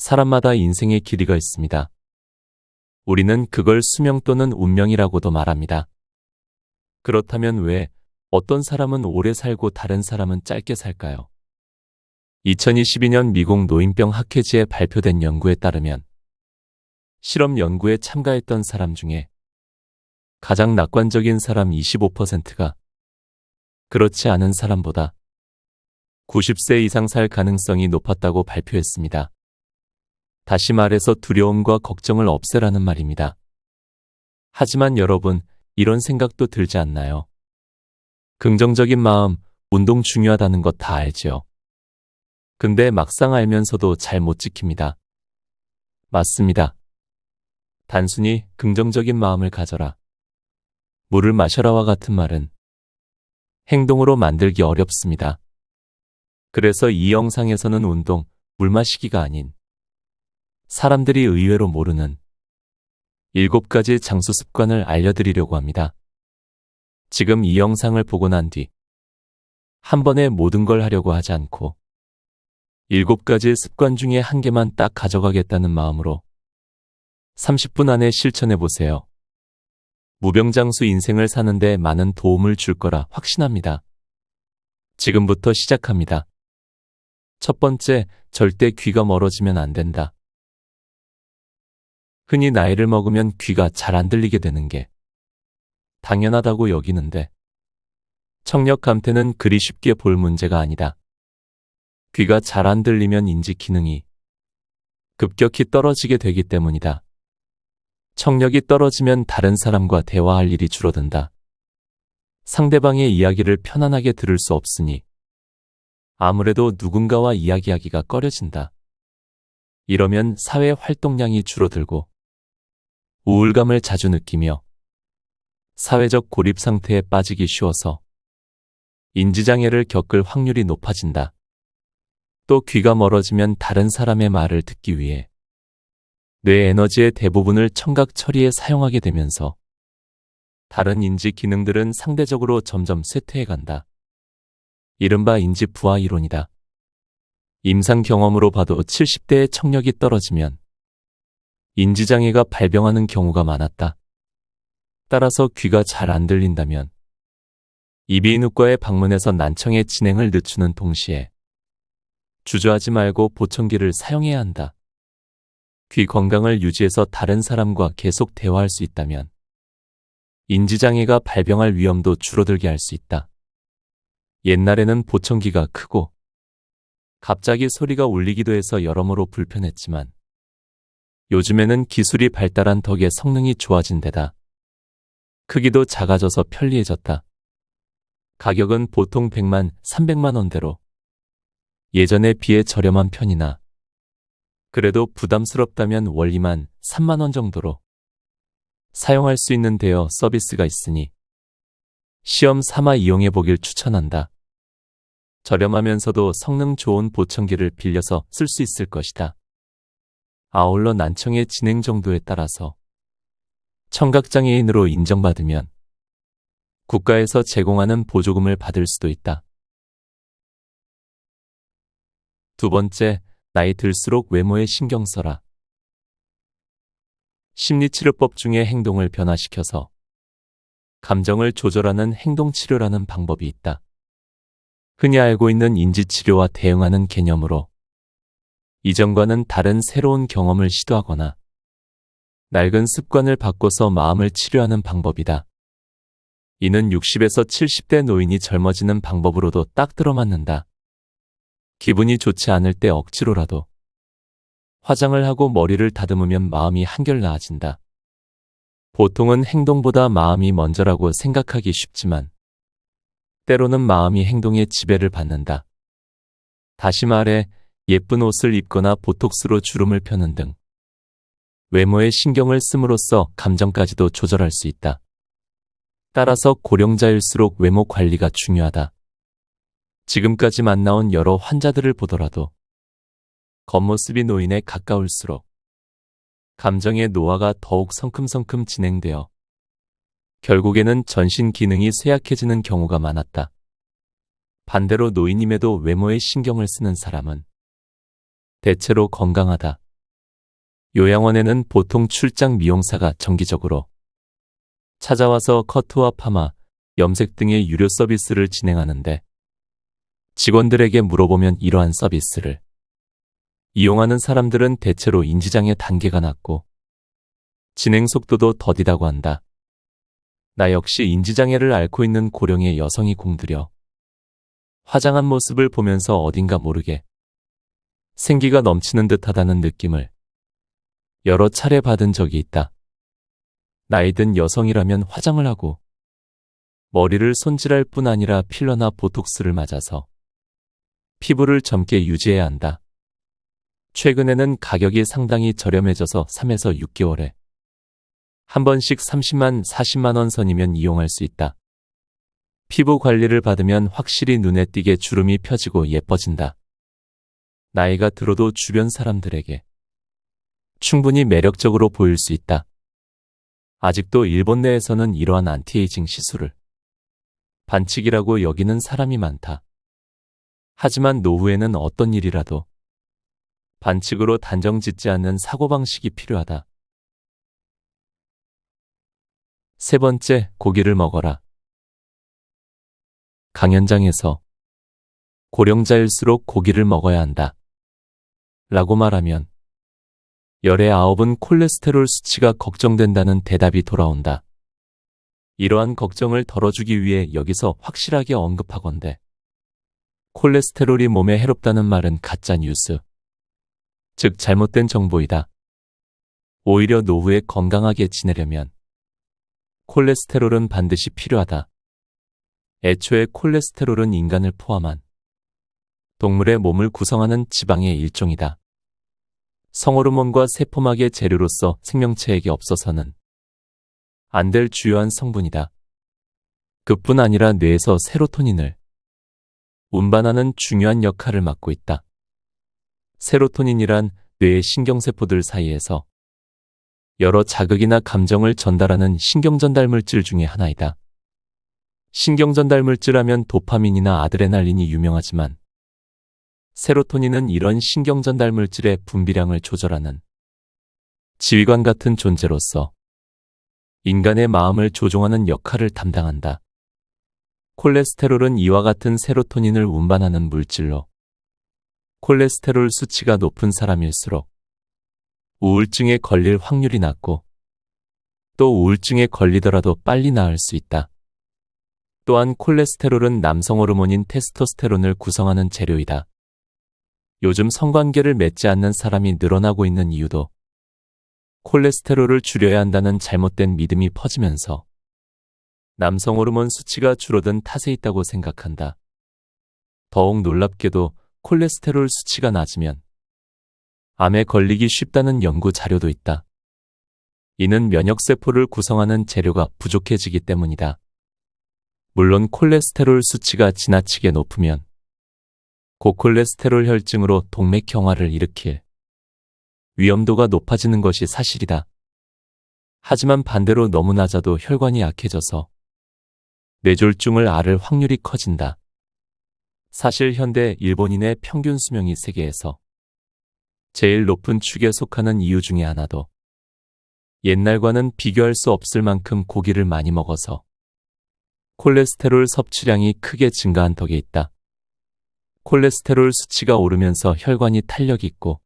사람마다 인생의 길이가 있습니다. 우리는 그걸 수명 또는 운명이라고도 말합니다. 그렇다면 왜 어떤 사람은 오래 살고 다른 사람은 짧게 살까요? 2022년 미국 노인병 학회지에 발표된 연구에 따르면 실험 연구에 참가했던 사람 중에 가장 낙관적인 사람 25%가 그렇지 않은 사람보다 90세 이상 살 가능성이 높았다고 발표했습니다. 다시 말해서 두려움과 걱정을 없애라는 말입니다. 하지만 여러분, 이런 생각도 들지 않나요? 긍정적인 마음, 운동 중요하다는 것 다 알죠. 근데 막상 알면서도 잘 못 지킵니다. 맞습니다. 단순히 긍정적인 마음을 가져라, 물을 마셔라와 같은 말은 행동으로 만들기 어렵습니다. 그래서 이 영상에서는 운동, 물 마시기가 아닌 사람들이 의외로 모르는 7가지 장수 습관을 알려드리려고 합니다. 지금 이 영상을 보고 난 뒤 한 번에 모든 걸 하려고 하지 않고 7가지 습관 중에 한 개만 딱 가져가겠다는 마음으로 30분 안에 실천해 보세요. 무병장수 인생을 사는데 많은 도움을 줄 거라 확신합니다. 지금부터 시작합니다. 첫 번째, 절대 귀가 멀어지면 안 된다. 흔히 나이를 먹으면 귀가 잘 안 들리게 되는 게 당연하다고 여기는데 청력 감퇴는 그리 쉽게 볼 문제가 아니다. 귀가 잘 안 들리면 인지 기능이 급격히 떨어지게 되기 때문이다. 청력이 떨어지면 다른 사람과 대화할 일이 줄어든다. 상대방의 이야기를 편안하게 들을 수 없으니 아무래도 누군가와 이야기하기가 꺼려진다. 이러면 사회 활동량이 줄어들고 우울감을 자주 느끼며 사회적 고립 상태에 빠지기 쉬워서 인지장애를 겪을 확률이 높아진다. 또 귀가 멀어지면 다른 사람의 말을 듣기 위해 뇌 에너지의 대부분을 청각 처리에 사용하게 되면서 다른 인지 기능들은 상대적으로 점점 쇠퇴해간다. 이른바 인지 부하 이론이다. 임상 경험으로 봐도 70대의 청력이 떨어지면 인지장애가 발병하는 경우가 많았다. 따라서 귀가 잘 안 들린다면 이비인후과에 방문해서 난청의 진행을 늦추는 동시에 주저하지 말고 보청기를 사용해야 한다. 귀 건강을 유지해서 다른 사람과 계속 대화할 수 있다면 인지장애가 발병할 위험도 줄어들게 할 수 있다. 옛날에는 보청기가 크고 갑자기 소리가 울리기도 해서 여러모로 불편했지만 요즘에는 기술이 발달한 덕에 성능이 좋아진 데다 크기도 작아져서 편리해졌다. 가격은 보통 100만, 300만 원대로 예전에 비해 저렴한 편이나 그래도 부담스럽다면 월 2만, 3만 원 정도로 사용할 수 있는 대여 서비스가 있으니 시험 삼아 이용해 보길 추천한다. 저렴하면서도 성능 좋은 보청기를 빌려서 쓸 수 있을 것이다. 아울러 난청의 진행 정도에 따라서 청각장애인으로 인정받으면 국가에서 제공하는 보조금을 받을 수도 있다. 두 번째, 나이 들수록 외모에 신경 써라. 심리치료법 중에 행동을 변화시켜서 감정을 조절하는 행동치료라는 방법이 있다. 흔히 알고 있는 인지치료와 대응하는 개념으로 이전과는 다른 새로운 경험을 시도하거나 낡은 습관을 바꿔서 마음을 치료하는 방법이다. 이는 60에서 70대 노인이 젊어지는 방법으로도 딱 들어맞는다. 기분이 좋지 않을 때 억지로라도 화장을 하고 머리를 다듬으면 마음이 한결 나아진다. 보통은 행동보다 마음이 먼저라고 생각하기 쉽지만 때로는 마음이 행동의 지배를 받는다. 다시 말해 예쁜 옷을 입거나 보톡스로 주름을 펴는 등 외모에 신경을 씀으로써 감정까지도 조절할 수 있다. 따라서 고령자일수록 외모 관리가 중요하다. 지금까지 만나온 여러 환자들을 보더라도 겉모습이 노인에 가까울수록 감정의 노화가 더욱 성큼성큼 진행되어 결국에는 전신 기능이 쇠약해지는 경우가 많았다. 반대로 노인임에도 외모에 신경을 쓰는 사람은 대체로 건강하다. 요양원에는 보통 출장 미용사가 정기적으로 찾아와서 커트와 파마, 염색 등의 유료 서비스를 진행하는데 직원들에게 물어보면 이러한 서비스를 이용하는 사람들은 대체로 인지장애 단계가 낮고 진행 속도도 더디다고 한다. 나 역시 인지장애를 앓고 있는 고령의 여성이 공들여 화장한 모습을 보면서 어딘가 모르게 생기가 넘치는 듯하다는 느낌을 여러 차례 받은 적이 있다. 나이 든 여성이라면 화장을 하고 머리를 손질할 뿐 아니라 필러나 보톡스를 맞아서 피부를 젊게 유지해야 한다. 최근에는 가격이 상당히 저렴해져서 3에서 6개월에 한 번씩 30만, 40만 원 선이면 이용할 수 있다. 피부 관리를 받으면 확실히 눈에 띄게 주름이 펴지고 예뻐진다. 나이가 들어도 주변 사람들에게 충분히 매력적으로 보일 수 있다. 아직도 일본 내에서는 이러한 안티에이징 시술을 반칙이라고 여기는 사람이 많다. 하지만 노후에는 어떤 일이라도 반칙으로 단정 짓지 않는 사고방식이 필요하다. 세 번째, 고기를 먹어라. 강연장에서 고령자일수록 고기를 먹어야 한다. 라고 말하면 열의 9은 콜레스테롤 수치가 걱정된다는 대답이 돌아온다. 이러한 걱정을 덜어주기 위해 여기서 확실하게 언급하건대 콜레스테롤이 몸에 해롭다는 말은 가짜 뉴스, 즉 잘못된 정보이다. 오히려 노후에 건강하게 지내려면 콜레스테롤은 반드시 필요하다. 애초에 콜레스테롤은 인간을 포함한 동물의 몸을 구성하는 지방의 일종이다. 성호르몬과 세포막의 재료로서 생명체에게 없어서는 안 될 주요한 성분이다. 그뿐 아니라 뇌에서 세로토닌을 운반하는 중요한 역할을 맡고 있다. 세로토닌이란 뇌의 신경세포들 사이에서 여러 자극이나 감정을 전달하는 신경전달물질 중의 하나이다. 신경전달물질 하면 도파민이나 아드레날린이 유명하지만 세로토닌은 이런 신경전달물질의 분비량을 조절하는 지휘관 같은 존재로서 인간의 마음을 조종하는 역할을 담당한다. 콜레스테롤은 이와 같은 세로토닌을 운반하는 물질로 콜레스테롤 수치가 높은 사람일수록 우울증에 걸릴 확률이 낮고 또 우울증에 걸리더라도 빨리 나을 수 있다. 또한 콜레스테롤은 남성 호르몬인 테스토스테론을 구성하는 재료이다. 요즘 성관계를 맺지 않는 사람이 늘어나고 있는 이유도 콜레스테롤을 줄여야 한다는 잘못된 믿음이 퍼지면서 남성 호르몬 수치가 줄어든 탓에 있다고 생각한다. 더욱 놀랍게도 콜레스테롤 수치가 낮으면 암에 걸리기 쉽다는 연구 자료도 있다. 이는 면역세포를 구성하는 재료가 부족해지기 때문이다. 물론 콜레스테롤 수치가 지나치게 높으면 고콜레스테롤 혈증으로 동맥경화를 일으킬 위험도가 높아지는 것이 사실이다. 하지만 반대로 너무 낮아도 혈관이 약해져서 뇌졸중을 앓을 확률이 커진다. 사실 현대 일본인의 평균 수명이 세계에서 제일 높은 축에 속하는 이유 중에 하나도 옛날과는 비교할 수 없을 만큼 고기를 많이 먹어서 콜레스테롤 섭취량이 크게 증가한 덕에 있다. 콜레스테롤 수치가 오르면서 혈관이 탄력 있고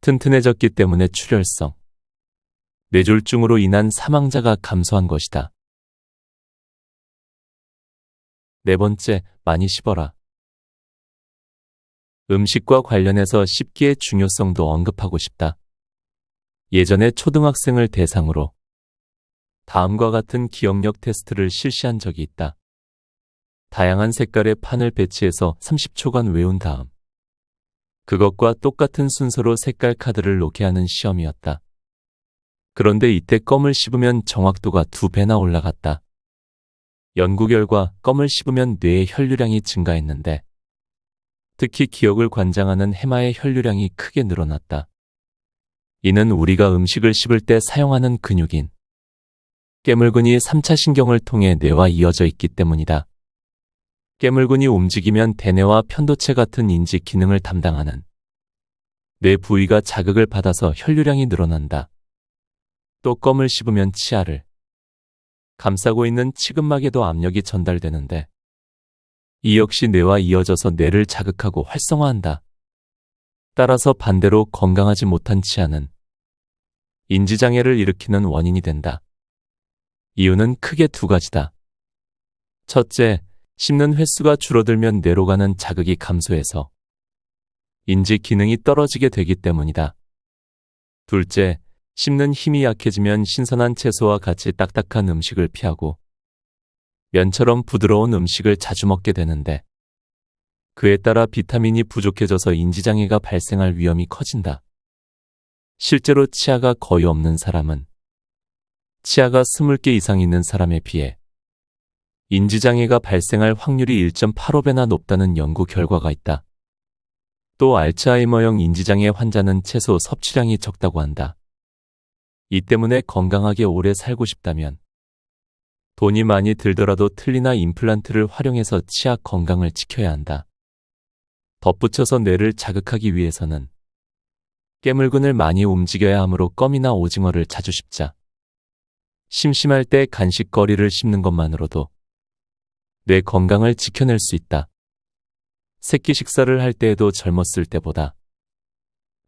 튼튼해졌기 때문에 출혈성, 뇌졸중으로 인한 사망자가 감소한 것이다. 네 번째, 많이 씹어라. 음식과 관련해서 씹기의 중요성도 언급하고 싶다. 예전에 초등학생을 대상으로 다음과 같은 기억력 테스트를 실시한 적이 있다. 다양한 색깔의 판을 배치해서 30초간 외운 다음 그것과 똑같은 순서로 색깔 카드를 놓게 하는 시험이었다. 그런데 이때 껌을 씹으면 정확도가 2배나 올라갔다. 연구 결과 껌을 씹으면 뇌의 혈류량이 증가했는데 특히 기억을 관장하는 해마의 혈류량이 크게 늘어났다. 이는 우리가 음식을 씹을 때 사용하는 근육인 깨물근이 3차 신경을 통해 뇌와 이어져 있기 때문이다. 깨물근이 움직이면 대뇌와 편도체 같은 인지 기능을 담당하는 뇌 부위가 자극을 받아서 혈류량이 늘어난다. 또 껌을 씹으면 치아를 감싸고 있는 치근막에도 압력이 전달되는데 이 역시 뇌와 이어져서 뇌를 자극하고 활성화한다. 따라서 반대로 건강하지 못한 치아는 인지장애를 일으키는 원인이 된다. 이유는 크게 두 가지다. 첫째, 씹는 횟수가 줄어들면 뇌로 가는 자극이 감소해서 인지 기능이 떨어지게 되기 때문이다. 둘째, 씹는 힘이 약해지면 신선한 채소와 같이 딱딱한 음식을 피하고 면처럼 부드러운 음식을 자주 먹게 되는데 그에 따라 비타민이 부족해져서 인지장애가 발생할 위험이 커진다. 실제로 치아가 거의 없는 사람은 치아가 20개 이상 있는 사람에 비해 인지장애가 발생할 확률이 1.85배나 높다는 연구 결과가 있다. 또 알츠하이머형 인지장애 환자는 채소 섭취량이 적다고 한다. 이 때문에 건강하게 오래 살고 싶다면 돈이 많이 들더라도 틀니나 임플란트를 활용해서 치아 건강을 지켜야 한다. 덧붙여서 뇌를 자극하기 위해서는 깨물근을 많이 움직여야 하므로 껌이나 오징어를 자주 씹자. 심심할 때 간식거리를 씹는 것만으로도 뇌 건강을 지켜낼 수 있다. 새끼 식사를 할 때에도 젊었을 때보다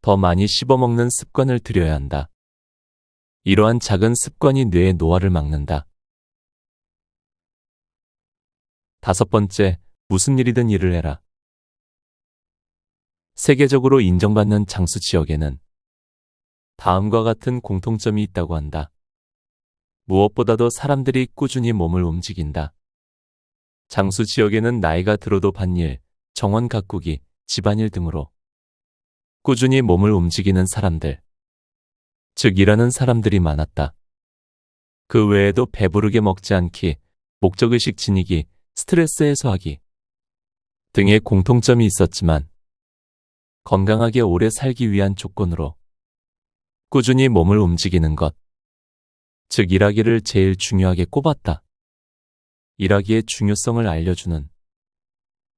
더 많이 씹어먹는 습관을 들여야 한다. 이러한 작은 습관이 뇌의 노화를 막는다. 5번째, 무슨 일이든 일을 해라. 세계적으로 인정받는 장수 지역에는 다음과 같은 공통점이 있다고 한다. 무엇보다도 사람들이 꾸준히 몸을 움직인다. 장수 지역에는 나이가 들어도 밭일, 정원 가꾸기, 집안일 등으로 꾸준히 몸을 움직이는 사람들, 즉 일하는 사람들이 많았다. 그 외에도 배부르게 먹지 않기, 목적의식 지니기, 스트레스 해소하기 등의 공통점이 있었지만 건강하게 오래 살기 위한 조건으로 꾸준히 몸을 움직이는 것, 즉 일하기를 제일 중요하게 꼽았다. 일하기의 중요성을 알려주는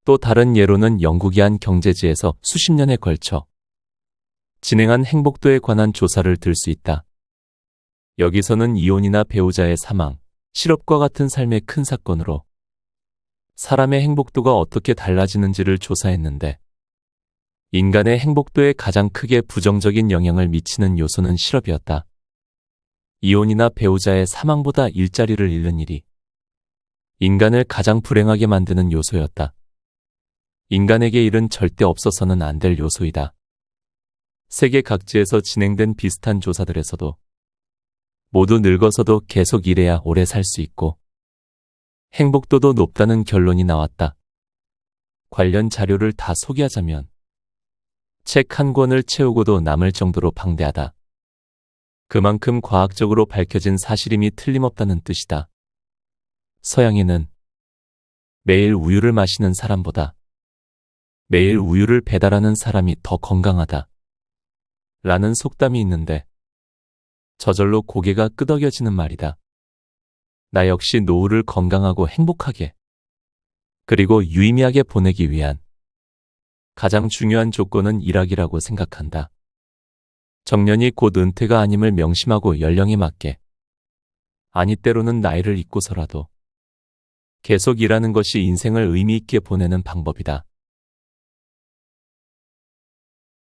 또 다른 예로는 영국이 한 경제지에서 수십 년에 걸쳐 진행한 행복도에 관한 조사를 들 수 있다. 여기서는 이혼이나 배우자의 사망, 실업과 같은 삶의 큰 사건으로 사람의 행복도가 어떻게 달라지는지를 조사했는데 인간의 행복도에 가장 크게 부정적인 영향을 미치는 요소는 실업이었다. 이혼이나 배우자의 사망보다 일자리를 잃는 일이 인간을 가장 불행하게 만드는 요소였다. 인간에게 일은 절대 없어서는 안 될 요소이다. 세계 각지에서 진행된 비슷한 조사들에서도 모두 늙어서도 계속 일해야 오래 살 수 있고 행복도도 높다는 결론이 나왔다. 관련 자료를 다 소개하자면 책 한 권을 채우고도 남을 정도로 방대하다. 그만큼 과학적으로 밝혀진 사실임이 틀림없다는 뜻이다. 서양에는 매일 우유를 마시는 사람보다 매일 우유를 배달하는 사람이 더 건강하다. 라는 속담이 있는데 저절로 고개가 끄덕여지는 말이다. 나 역시 노후를 건강하고 행복하게 그리고 유의미하게 보내기 위한 가장 중요한 조건은 일하기라고 생각한다. 정년이 곧 은퇴가 아님을 명심하고 연령에 맞게 아니 때로는 나이를 잊고서라도 계속 일하는 것이 인생을 의미 있게 보내는 방법이다.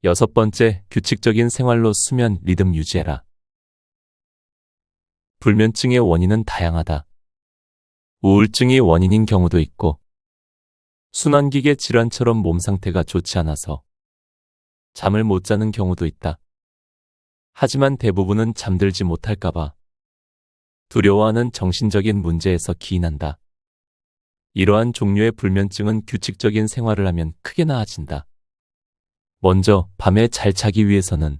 6번째, 규칙적인 생활로 수면 리듬 유지해라. 불면증의 원인은 다양하다. 우울증이 원인인 경우도 있고 순환기계 질환처럼 몸 상태가 좋지 않아서 잠을 못 자는 경우도 있다. 하지만 대부분은 잠들지 못할까봐 두려워하는 정신적인 문제에서 기인한다. 이러한 종류의 불면증은 규칙적인 생활을 하면 크게 나아진다. 먼저 밤에 잘 자기 위해서는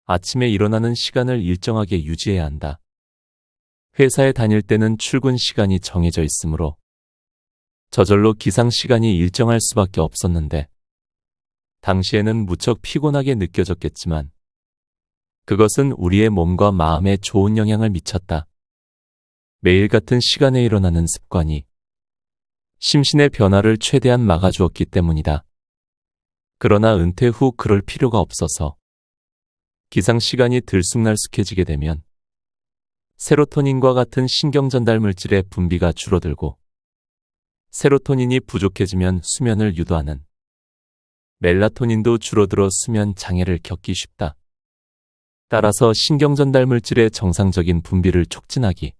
아침에 일어나는 시간을 일정하게 유지해야 한다. 회사에 다닐 때는 출근 시간이 정해져 있으므로 저절로 기상 시간이 일정할 수밖에 없었는데 당시에는 무척 피곤하게 느껴졌겠지만 그것은 우리의 몸과 마음에 좋은 영향을 미쳤다. 매일 같은 시간에 일어나는 습관이 심신의 변화를 최대한 막아주었기 때문이다. 그러나 은퇴 후 그럴 필요가 없어서 기상 시간이 들쑥날쑥해지게 되면 세로토닌과 같은 신경 전달 물질의 분비가 줄어들고 세로토닌이 부족해지면 수면을 유도하는 멜라토닌도 줄어들어 수면 장애를 겪기 쉽다. 따라서 신경 전달 물질의 정상적인 분비를 촉진하기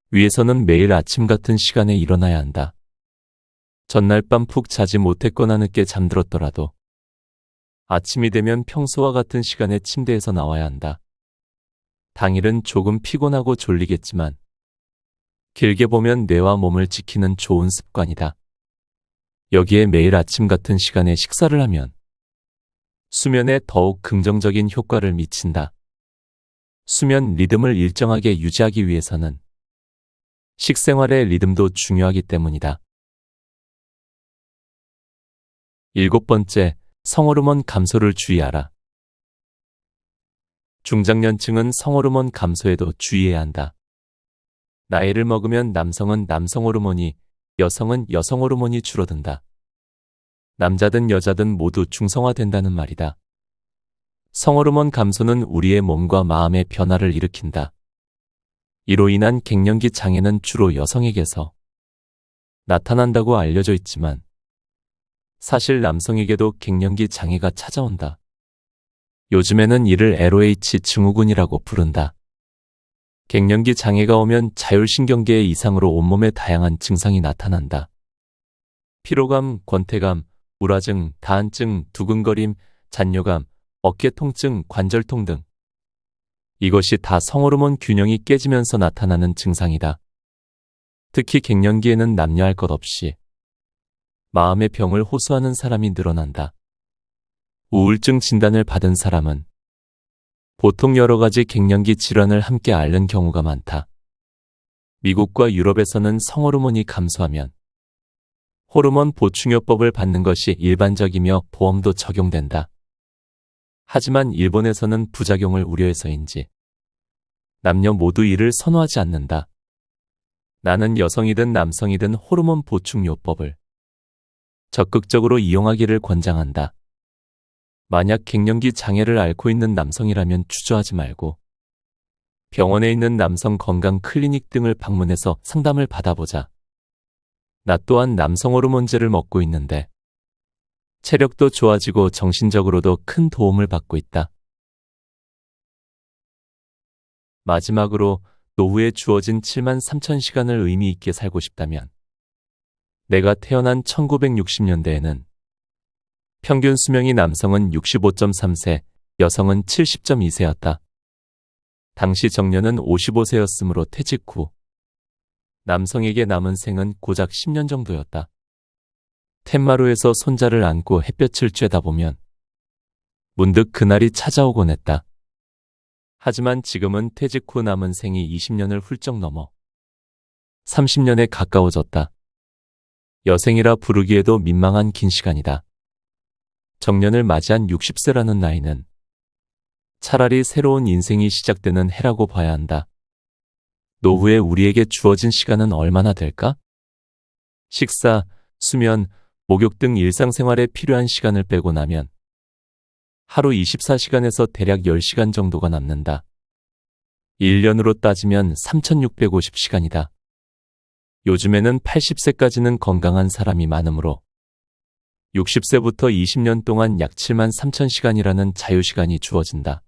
위해서는 매일 아침 같은 시간에 일어나야 한다. 전날 밤 푹 자지 못했거나 늦게 잠들었더라도 아침이 되면 평소와 같은 시간에 침대에서 나와야 한다. 당일은 조금 피곤하고 졸리겠지만 길게 보면 뇌와 몸을 지키는 좋은 습관이다. 여기에 매일 아침 같은 시간에 식사를 하면 수면에 더욱 긍정적인 효과를 미친다. 수면 리듬을 일정하게 유지하기 위해서는 식생활의 리듬도 중요하기 때문이다. 7번째, 성호르몬 감소를 주의하라. 중장년층은 성호르몬 감소에도 주의해야 한다. 나이를 먹으면 남성은 남성 호르몬이, 여성은 여성 호르몬이 줄어든다. 남자든 여자든 모두 중성화된다는 말이다. 성호르몬 감소는 우리의 몸과 마음의 변화를 일으킨다. 이로 인한 갱년기 장애는 주로 여성에게서 나타난다고 알려져 있지만 사실 남성에게도 갱년기 장애가 찾아온다. 요즘에는 이를 LOH 증후군이라고 부른다. 갱년기 장애가 오면 자율신경계의 이상으로 온몸에 다양한 증상이 나타난다. 피로감, 권태감, 우라증, 다한증, 두근거림, 잔뇨감, 어깨 통증, 관절통 등 이것이 다 성호르몬 균형이 깨지면서 나타나는 증상이다. 특히 갱년기에는 남녀할 것 없이 마음의 병을 호소하는 사람이 늘어난다. 우울증 진단을 받은 사람은 보통 여러 가지 갱년기 질환을 함께 앓는 경우가 많다. 미국과 유럽에서는 성호르몬이 감소하면 호르몬 보충요법을 받는 것이 일반적이며 보험도 적용된다. 하지만 일본에서는 부작용을 우려해서인지 남녀 모두 이를 선호하지 않는다. 나는 여성이든 남성이든 호르몬 보충요법을 적극적으로 이용하기를 권장한다. 만약 갱년기 장애를 앓고 있는 남성이라면 주저하지 말고 병원에 있는 남성 건강 클리닉 등을 방문해서 상담을 받아보자. 나 또한 남성 호르몬제를 먹고 있는데 체력도 좋아지고 정신적으로도 큰 도움을 받고 있다. 마지막으로 노후에 주어진 73,000시간을 의미 있게 살고 싶다면 내가 태어난 1960년대에는 평균 수명이 남성은 65.3세, 여성은 70.2세였다. 당시 정년은 55세였으므로 퇴직 후 남성에게 남은 생은 고작 10년 정도였다. 텐마루에서 손자를 안고 햇볕을 쬐다 보면 문득 그날이 찾아오곤 했다. 하지만 지금은 퇴직 후 남은 생이 20년을 훌쩍 넘어 30년에 가까워졌다. 여생이라 부르기에도 민망한 긴 시간이다. 정년을 맞이한 60세라는 나이는 차라리 새로운 인생이 시작되는 해라고 봐야 한다. 노후에 우리에게 주어진 시간은 얼마나 될까? 식사, 수면, 목욕 등 일상생활에 필요한 시간을 빼고 나면 하루 24시간에서 대략 10시간 정도가 남는다. 1년으로 따지면 3,650시간이다. 요즘에는 80세까지는 건강한 사람이 많으므로 60세부터 20년 동안 약 73,000시간이라는 자유시간이 주어진다.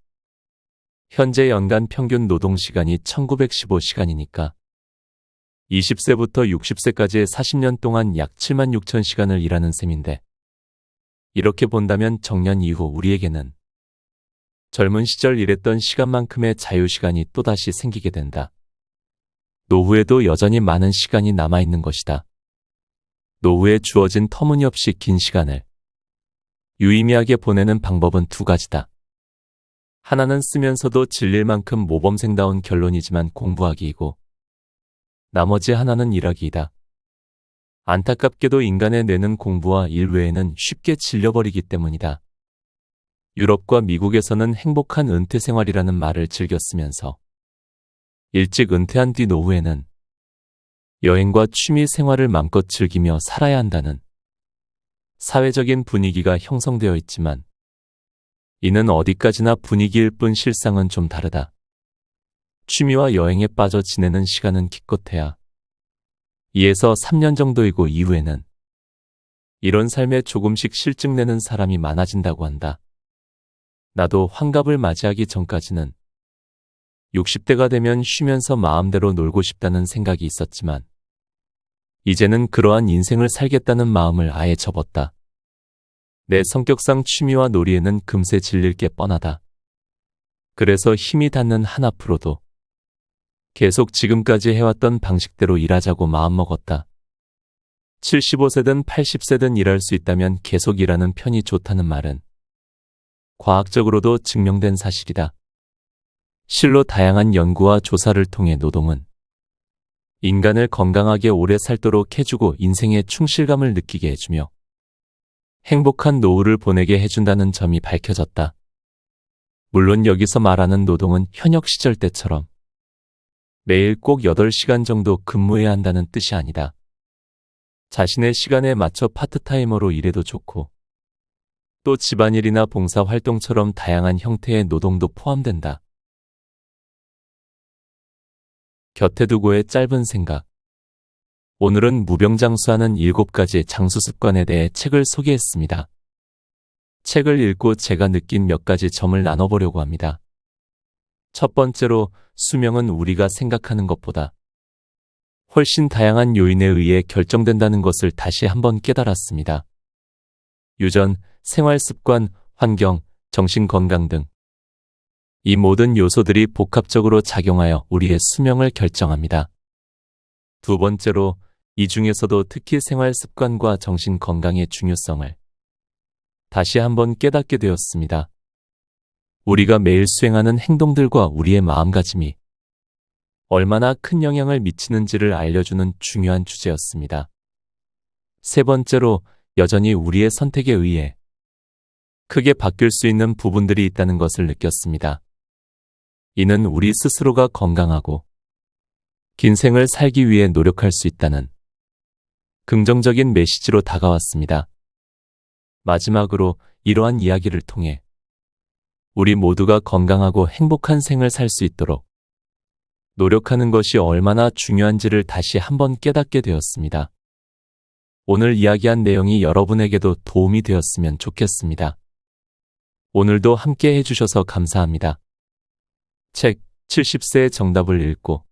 현재 연간 평균 노동시간이 1915시간이니까 20세부터 60세까지의 40년 동안 약 76,000시간을 일하는 셈인데 이렇게 본다면 정년 이후 우리에게는 젊은 시절 일했던 시간만큼의 자유시간이 또다시 생기게 된다. 노후에도 여전히 많은 시간이 남아있는 것이다. 노후에 주어진 터무니없이 긴 시간을 유의미하게 보내는 방법은 두 가지다. 하나는 쓰면서도 질릴 만큼 모범생다운 결론이지만 공부하기이고 나머지 하나는 일하기이다. 안타깝게도 인간의 뇌는 공부와 일 외에는 쉽게 질려버리기 때문이다. 유럽과 미국에서는 행복한 은퇴 생활이라는 말을 즐겨 쓰면서 일찍 은퇴한 뒤 노후에는 여행과 취미 생활을 마음껏 즐기며 살아야 한다는 사회적인 분위기가 형성되어 있지만 이는 어디까지나 분위기일 뿐 실상은 좀 다르다. 취미와 여행에 빠져 지내는 시간은 기껏해야 2에서 3년 정도이고 이후에는 이런 삶에 조금씩 실증내는 사람이 많아진다고 한다. 나도 환갑을 맞이하기 전까지는 60대가 되면 쉬면서 마음대로 놀고 싶다는 생각이 있었지만 이제는 그러한 인생을 살겠다는 마음을 아예 접었다. 내 성격상 취미와 놀이에는 금세 질릴 게 뻔하다. 그래서 힘이 닿는 한 앞으로도 계속 지금까지 해왔던 방식대로 일하자고 마음먹었다. 75세든 80세든 일할 수 있다면 계속 일하는 편이 좋다는 말은 과학적으로도 증명된 사실이다. 실로 다양한 연구와 조사를 통해 노동은 인간을 건강하게 오래 살도록 해주고 인생의 충실감을 느끼게 해주며 행복한 노후를 보내게 해준다는 점이 밝혀졌다. 물론 여기서 말하는 노동은 현역 시절 때처럼 매일 꼭 8시간 정도 근무해야 한다는 뜻이 아니다. 자신의 시간에 맞춰 파트타이머로 일해도 좋고 또 집안일이나 봉사활동처럼 다양한 형태의 노동도 포함된다. 곁에 두고의 짧은 생각. 오늘은 무병장수하는 7가지 장수 습관에 대해 책을 소개했습니다. 책을 읽고 제가 느낀 몇 가지 점을 나눠보려고 합니다. 첫 번째로, 수명은 우리가 생각하는 것보다 훨씬 다양한 요인에 의해 결정된다는 것을 다시 한번 깨달았습니다. 유전, 생활습관, 환경, 정신건강 등 이 모든 요소들이 복합적으로 작용하여 우리의 수명을 결정합니다. 두 번째로, 이 중에서도 특히 생활습관과 정신건강의 중요성을 다시 한번 깨닫게 되었습니다. 우리가 매일 수행하는 행동들과 우리의 마음가짐이 얼마나 큰 영향을 미치는지를 알려주는 중요한 주제였습니다. 세 번째로, 여전히 우리의 선택에 의해 크게 바뀔 수 있는 부분들이 있다는 것을 느꼈습니다. 이는 우리 스스로가 건강하고 긴 생을 살기 위해 노력할 수 있다는 긍정적인 메시지로 다가왔습니다. 마지막으로 이러한 이야기를 통해 우리 모두가 건강하고 행복한 생을 살 수 있도록 노력하는 것이 얼마나 중요한지를 다시 한번 깨닫게 되었습니다. 오늘 이야기한 내용이 여러분에게도 도움이 되었으면 좋겠습니다. 오늘도 함께 해주셔서 감사합니다. 책 70세의 정답을 읽고